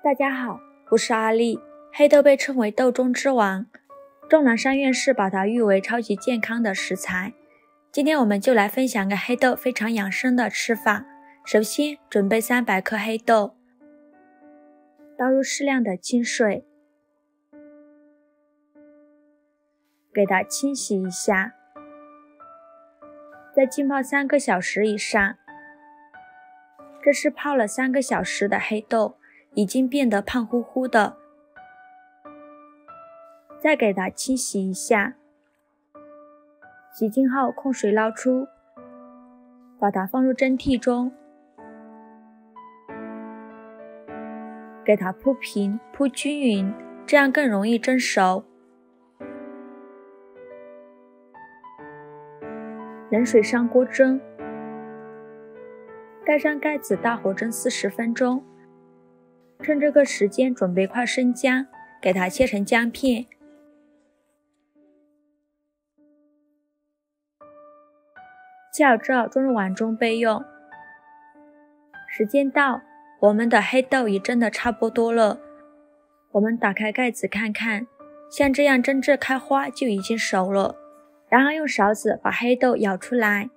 大家好，我是阿丽。黑豆被称为豆中之王，钟南山院士把它誉为超级健康的食材。今天我们就来分享个黑豆非常养生的吃法。首先准备300克黑豆，倒入适量的清水，给它清洗一下，再浸泡3个小时以上。这是泡了3个小时的黑豆，已经变得胖乎乎的。再给它清洗一下，洗净后控水捞出，把它放入蒸屉中，给它铺平铺均匀，这样更容易蒸熟。冷水上锅蒸，盖上盖子，大火蒸40分钟。趁这个时间准备块生姜，给它切成姜片。切好之后装入碗中备用。时间到，我们的黑豆已蒸得差不多了。我们打开盖子看看，像这样蒸至开花就已经熟了。然后用勺子把黑豆舀出来，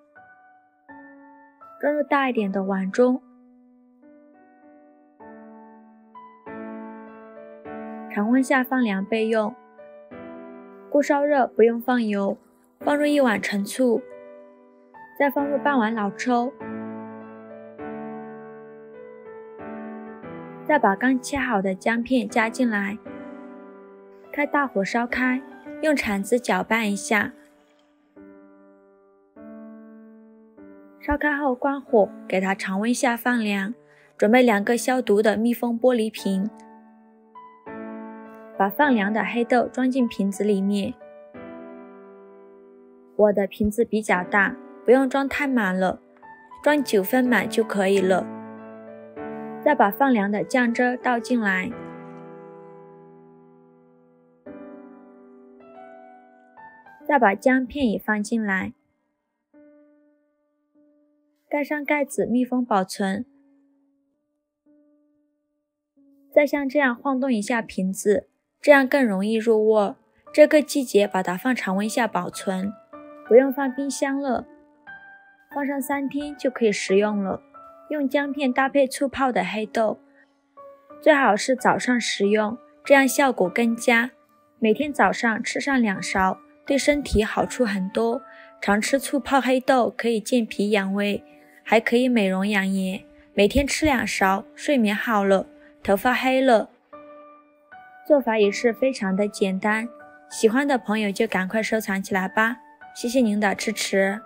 装入大一点的碗中。常温下放凉备用。锅烧热，不用放油，放入1碗陈醋，再放入半碗老抽，再把刚切好的姜片加进来，开大火烧开，用铲子搅拌一下。烧开后关火，给它常温下放凉。准备2个消毒的密封玻璃瓶，把放凉的黑豆装进瓶子里面。我的瓶子比较大，不用装太满了，装9分满就可以了。再把放凉的酱汁倒进来，再把姜片也放进来，盖上盖子密封保存。再像这样晃动一下瓶子，这样更容易入味。这个季节把它放常温下保存，不用放冰箱了，放上3天就可以食用了。用姜片搭配醋泡的黑豆，最好是早上食用，这样效果更佳。每天早上吃上2勺，对身体好处很多。常吃醋泡黑豆可以健脾养胃，还可以美容养颜。每天吃2勺，睡眠好了，头发黑了。做法也是非常的简单，喜欢的朋友就赶快收藏起来吧。谢谢您的支持。